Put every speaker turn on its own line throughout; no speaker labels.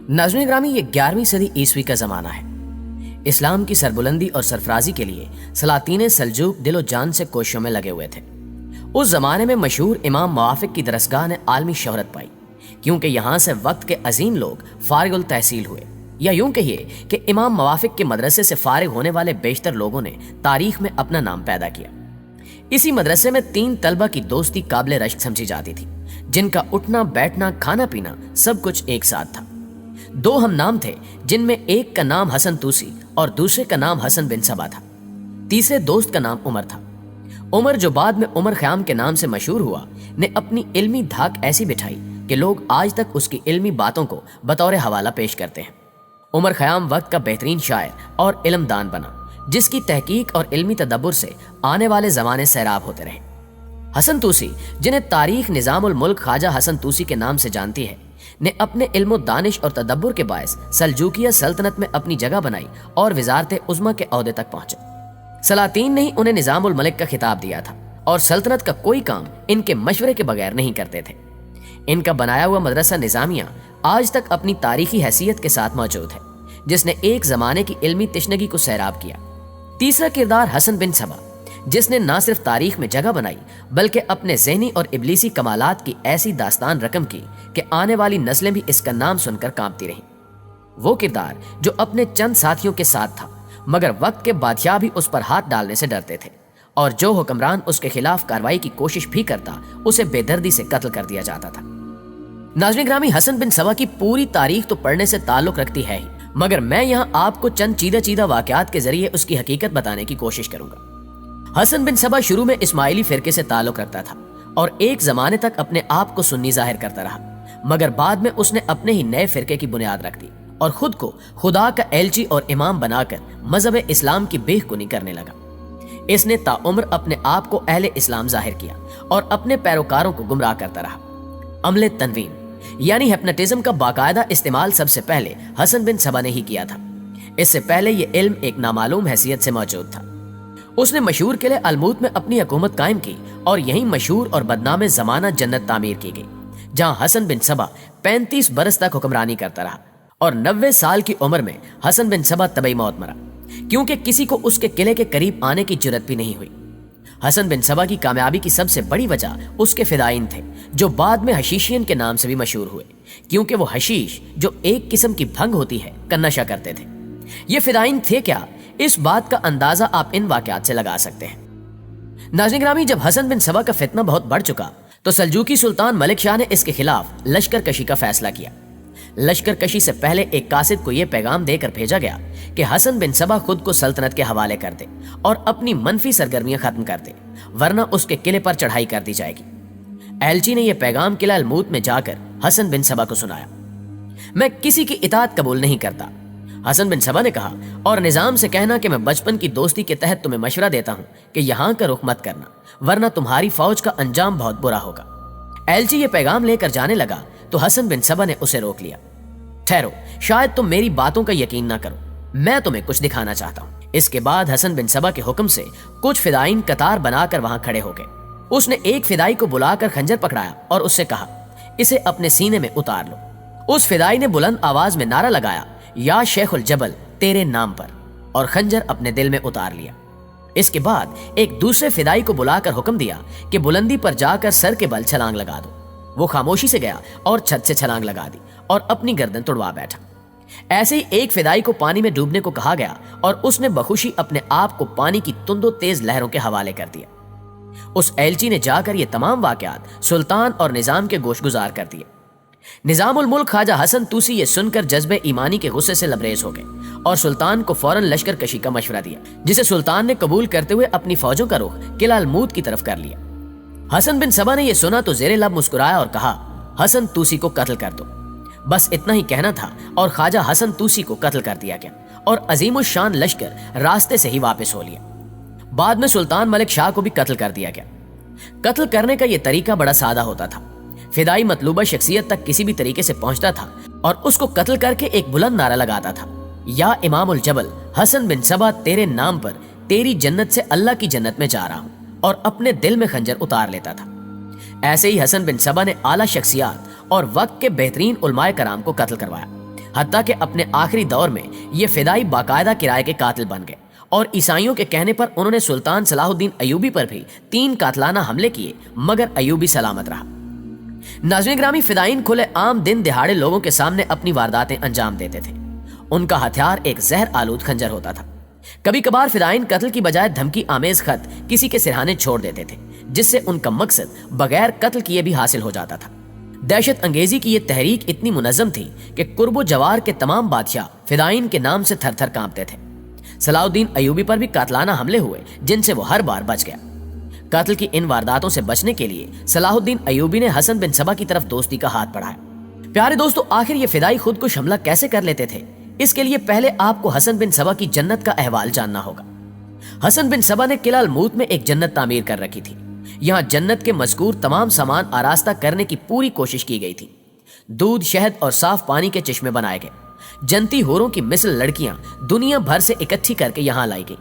नाज़रीन ग्रामी, ये 11वीं सदी ईस्वी का ज़माना है। इस्लाम की सरबुलंदी और सरफराजी के लिए सलातीन सल्जूक दिलो जान से कोशिशों में लगे हुए थे। उस ज़माने में मशहूर इमाम मुआफ़िक की दरसगाह ने आलमी शोहरत पाई, क्योंकि यहाँ से वक्त के अजीम लोग फारिगुल तहसील हुए, या यूं कहिए कि इमाम मुआफ़िक के मदरसे से फारिग होने वाले बेशतर लोगों ने तारीख में अपना नाम पैदा किया। इसी मदरसे में 3 तलबा की दोस्ती काबिल रश्क समझी जाती थी, जिनका उठना बैठना खाना पीना सब कुछ एक साथ था। 2 हम नाम थे, जिनमें एक का नाम हसन तूसी और दूसरे का नाम हसन बिन सबा था। तीसरे दोस्त का नाम उमर था। उमर, जो बाद में उमर ख़याम के नाम से मशहूर हुआ, ने अपनी इल्मी धाक ऐसी बिठाई कि लोग आज तक उसकी इल्मी बातों को बतौर हवाला पेश करते हैं। उमर ख़याम वक्त का बेहतरीन शायर और इल्मदान बना, जिसकी तहकीक और इल्मी तदब्बुर से आने वाले ज़माने सैराब होते रहे। हसन तूसी, जिन्हें तारीख निज़ामुल मुल्क ख्वाजा हसन तूसी के नाम से जानती है, ने अपने इल्म दानिश और तदब्बुर के बायस सल्जूकिया सल्तनत में अपनी जगह बनाई और वज़ारत उज़्मा के ओहदे तक पहुंचे। सलातीन ने ही उन्हें निज़ामुल मलिक का खिताब दिया था और सल्तनत का कोई काम इनके मशवरे के बगैर नहीं करते थे। इनका बनाया हुआ मदरसा निज़ामिया आज तक अपनी तारीखी हैसियत के साथ मौजूद है, जिसने एक ज़माने की इल्मी तिश्नगी को सैराब किया। तीसरा किरदार हसन बिन सबा, जिसने ना सिर्फ तारीख में जगह बनाई, बल्कि अपने ज़हनी और इब्लीसी कमालात की ऐसी दास्तान रकम की कि आने वाली नस्लें भी इसका नाम सुनकर कांपती रहीं। वो किरदार जो अपने चंद साथियों के साथ था, मगर वक्त के बादशाह भी उस पर हाथ डालने से डरते थे, और जो हुक्मरान उसके खिलाफ कार्रवाई की कोशिश भी करता, उसे बेदर्दी से कत्ल कर दिया जाता था। नाज़रीन ग्रामी, हसन बिन सबा की पूरी तारीख तो पढ़ने से ताल्लुक रखती है ही, मगर मैं यहाँ आपको चंद चीदा वाक़यात के जरिए उसकी हकीकत बताने की कोशिश करूंगा। हसन बिन सबा शुरू में इस्माइली फिरके से ताल्लुक रखता था और एक ज़माने तक अपने आप को सुन्नी जाहिर करता रहा, मगर बाद में उसने अपने ही नए फिरके की बुनियाद रख दी और खुद को खुदा का एलची और इमाम बनाकर मजहब इस्लाम की बेखुनी करने लगा। इसने ताउम्र अपने आप को अहले इस्लाम जाहिर किया और अपने पैरोकारों को गुमराह करता रहा। अमले तनवीन यानी हिप्नोटिज्म का बाकायदा इस्तेमाल सबसे पहले हसन बिन सबा ने ही किया था। इससे पहले यह इल्म एक नामालूम हैसियत से मौजूद था। उसने मशहूर किले अलमूत में अपनी हुकूमत कायम की और यही मशहूर और बदनाम ज़माना जन्नत तामीर की गई, जहां हसन बिन सबा 35 बरस तक हुक्मरानी करता रहा और 90 साल की उम्र में हसन बिन सबा तबई मौत मरा, क्योंकि किसी को उसके किले के करीब आने की जुर्रत भी नहीं हुई। हसन बिन सबा की कामयाबी की सबसे बड़ी वजह उसके फिदाइन थे, जो बाद में हशीशियन के नाम से भी मशहूर हुए, क्योंकि वो हशीश, जो एक किस्म की भंग होती है, का नशा करते थे। ये फिदाइन थे क्या, इस बात का अंदाजा आप इन वाकयात से लगा सकते हैं। नाज़रीन ग्रामी, जब हसन बिन सबा का फितना बहुत बढ़ चुका, तो सल्जूकी सुल्तान मलिक शाह ने इसके खिलाफ लश्कर कशी का फैसला किया। लश्कर कशी से पहले एक कासिद को यह पैगाम देकर भेजा गया कि हसन बिन सबा खुद को सल्तनत के हवाले कर दे और अपनी मनफी सरगर्मियां खत्म कर दे, वरना उसके किले पर चढ़ाई कर दी जाएगी। एलची ने यह पैगाम किला अलमूत में जाकर हसन बिन सबा को सुनाया। मैं किसी की इताअत कबूल नहीं करता, हसन बिन सबा ने कहा, और निजाम से कहना कि मैं बचपन की दोस्ती के तहत तुम्हें मशवरा देता हूं कि यहां का रुख मत करना, वरना तुम्हारी फौज का अंजाम बहुत बुरा होगा। एलची ये पैगाम लेकर जाने लगा तो हसन बिन सबा ने उसे रोक लिया। ठहरो, शायद तुम मेरी बातों का यकीन ना करो, मैं तुम्हें कुछ दिखाना चाहता हूं। इसके बाद हसन बिन सबा के हुक्म से कुछ फिदाइन कतार बनाकर वहां खड़े हो गए। उसने एक फिदाई को बुलाकर खंजर पकड़ाया और उससे कहा, इसे अपने सीने में उतार लो। उस फिदाई ने बुलंद आवाज में नारा लगाया, या शेखुल जबल तेरे नाम पर, और खंजर अपने दिल में उतार लिया। इसके बाद एक दूसरे फिदाई को बुलाकर हुक्म दिया कि बुलंदी पर जाकर सर के बल छलांग लगा दो। वो खामोशी से गया और छत से छलांग लगा दी और अपनी गर्दन तुड़वा बैठा। ऐसे ही एक फिदाई को पानी में डूबने को कहा गया और उसने बखुशी अपने आप को पानी की तुंदो तेज लहरों के हवाले कर दिया। उस एलची ने जाकर ये तमाम वाकयात सुल्तान और निजाम के गोशगुजार कर दिए। निजामुल मुल्क ख्वाजा हसन तूसी ये सुनकर जज्बे ईमानी के गुस्से से लबरेज हो गए और सुल्तान को फौरन लश्कर कशी का मशवरा दिया, जिसे सुल्तान ने कबूल करते हुए अपनी फौजों का रुख किला अलमूत की तरफ कर लिया। हसन बिन सबा ने यह सुना तो जेरे लब मुस्कुराया और कहा, हसन तूसी को कत्ल कर दो। बस इतना ही कहना था और ख्वाजा हसन तूसी को कत्ल कर दिया गया और अजीमुल शान लश्कर रास्ते से ही वापस हो लिया। बाद में सुल्तान मलिक शाह को भी कत्ल कर दिया गया। कत्ल करने का यह तरीका बड़ा सादा होता था। फिदाई मतलूबा शख्सियत तक किसी भी तरीके से पहुंचता था और उसको कत्ल करके एक बुलंद नारा लगाता था, या इमामुल जबल हसन बिन सबा तेरे नाम पर तेरी जन्नत से अल्लाह की जन्नत में जा रहा हूं, और अपने दिल में खंजर उतार लेता था। ऐसे ही हसन बिन सबा ने आला शख्सियात और वक्त के बेहतरीन उलमाए कराम को कत्ल करवाया। حتیٰ کہ اپنے آخری دور میں یہ فدائی باقاعدہ کرائے کے قاتل بن گئے اور عیسائیوں کے کہنے پر انہوں نے سلطان صلاح الدین ایوبی پر بھی 3 قاتلانہ حملے کیے، مگر ایوبی سلامت رہا۔ ناظرین گرامی، فدائین کھلے عام دن دہاڑے لوگوں کے سامنے اپنی وارداتیں انجام دیتے تھے۔ ان کا ہتھیار ایک زہر آلود خنجر ہوتا تھا۔ کبھی کبھار فدائین قتل کی بجائے دھمکی آمیز خط کسی کے سرہانے چھوڑ دیتے تھے، جس سے ان کا مقصد بغیر قتل کیے بھی حاصل ہو جاتا تھا۔ دہشت انگیزی کی یہ تحریک اتنی منظم تھی کہ قرب و جوار کے تمام بادشاہ فدائین کے نام سے تھر تھر کانپتے تھے۔ صلاح الدین ایوبی پر بھی قاتلانہ حملے ہوئے، جن سے وہ ہر بار بچ گیا۔ قتل کی ان وارداتوں سے بچنے کے لیے صلاح الدین ایوبی نے حسن بن صبا کی طرف دوستی کا ہاتھ بڑھایا۔ پیارے دوستو، آخر یہ فدائی خود کو حملہ کیسے کر لیتے تھے؟ اس کے لیے پہلے آپ کو حسن بن صبا کی جنت کا احوال جاننا ہوگا۔ حسن بن صبا نے قلعہ الموت میں ایک جنت تعمیر کر رکھی تھی۔ یہاں جنت کے مذکور تمام سامان آراستہ کرنے کی پوری کوشش کی گئی تھی۔ دودھ، شہد اور صاف پانی کے چشمے بنائے گئے۔ جنتی حوروں کی مثل لڑکیاں دنیا بھر سے اکٹھی کر کے یہاں لائی گئی۔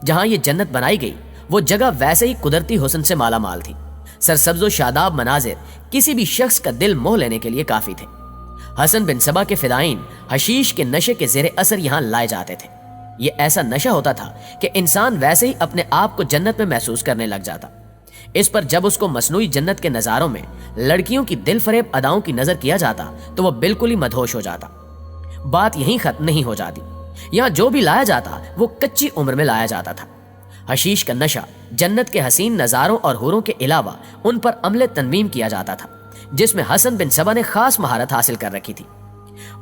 جہاں یہ جنت بنائی گئی وہ جگہ ویسے ہی قدرتی حسن سے مالا مال تھی۔ سرسبز و شاداب مناظر کسی بھی شخص کا دل موہ لینے کے لیے کافی تھے۔ حسن بن صبا کے فدائین حشیش کے نشے کے زیر اثر یہاں لائے جاتے تھے۔ یہ ایسا نشہ ہوتا تھا کہ انسان ویسے ہی اپنے آپ کو جنت میں محسوس کرنے لگ جاتا۔ اس پر جب اس کو مصنوعی جنت کے نظاروں میں لڑکیوں کی دل فریب اداؤں کی نظر کیا جاتا تو وہ بالکل ہی مدہوش ہو جاتا۔ بات یہیں ختم نہیں ہو جاتی، یہاں جو بھی لایا جاتا وہ کچی عمر میں لایا جاتا تھا۔ حشیش کا نشہ جنت کے حسین نظاروں اور حوروں کے علاوہ ان پر عمل تنویم کیا جاتا تھا، جس میں حسن بن صبا نے خاص مہارت حاصل کر رکھی تھی۔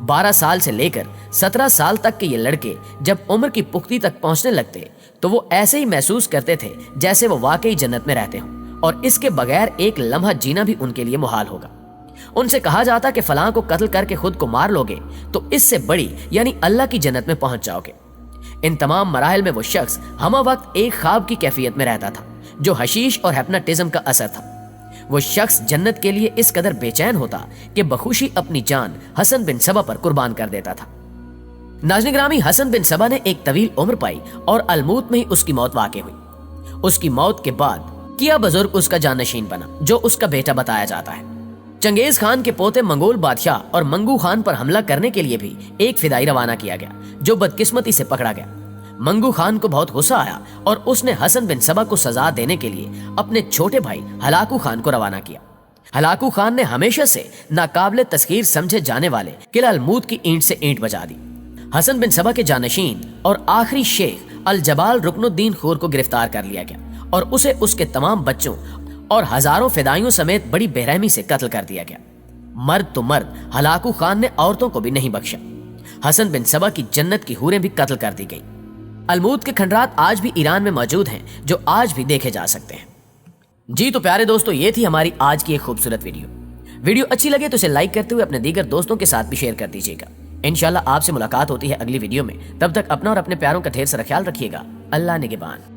12 سال سے لے کر 17 سال تک کے یہ لڑکے جب عمر کی پختی تک پہنچنے لگتے تو وہ ایسے ہی محسوس کرتے تھے جیسے وہ واقعی جنت میں رہتے ہوں، اور اس کے بغیر ایک لمحہ جینا بھی ان کے لیے محال ہوگا۔ ان سے کہا جاتا کہ فلاں کو قتل کر کے خود کو مار لوگے تو اس سے بڑی یعنی اللہ کی جنت میں پہنچ جاؤ گے۔ ان تمام مراحل میں وہ شخص ہمہ وقت ایک خواب کی کیفیت میں رہتا تھا، جو حشیش اور ہیپناٹزم کا اثر تھا۔ وہ شخص جنت کے لیے اس قدر بے چین ہوتا کہ بخوشی اپنی جان حسن بن صبا پر قربان کر دیتا تھا۔ ناظرین گرامی، حسن بن صبا نے ایک طویل عمر پائی اور الموت میں ہی اس کی موت واقع ہوئی۔ اس کی موت کے بعد کیا بزرگ اس کا جانشین بنا، جو اس کا بیٹا بتایا جاتا ہے۔ چنگیز خان کے پوتے منگول بادشاہ اور منگو خان پر حملہ کرنے کے لیے بھی ایک فدائی روانہ کیا گیا، جو بدقسمتی سے پکڑا گیا۔ منگو خان کو بہت غصہ آیا اور اس نے حسن بن صبا کو سزا دینے کے لیے اپنے چھوٹے بھائی ہلاکو خان کو روانہ کیا۔ ہلاکو خان نے ہمیشہ سے ناقابل تسخیر سمجھے جانے والے قلعہ الموت کی اینٹ سے اینٹ بجا دی۔ حسن بن صبا کے جانشین اور آخری شیخ الجبال رکن الدین خور کو گرفتار کر لیا گیا اور اسے اس کے تمام بچوں اور ہزاروں فدائیوں سمیت بڑی بے رحمی سے قتل کر دیا گیا۔ مرد تو مرد، ہلاکو خان نے عورتوں کو بھی نہیں بخشا۔ حسن بن صبا کی جنت کی حوریں بھی قتل کر دی گئیں۔ الموت کے کھنڈرات آج بھی ایران میں موجود ہیں، جو آج بھی دیکھے جا سکتے ہیں۔ جی تو پیارے دوستو، یہ تھی ہماری آج کی ایک خوبصورت ویڈیو اچھی لگے تو اسے لائک کرتے ہوئے اپنے دیگر دوستوں کے ساتھ بھی شیئر کر دیجیے گا۔ انشاءاللہ آپ سے ملاقات ہوتی ہے اگلی ویڈیو میں، تب تک اپنا اور اپنے پیاروں کا ڈھیر سارا خیال رکھیے گا۔ اللہ نگہبان۔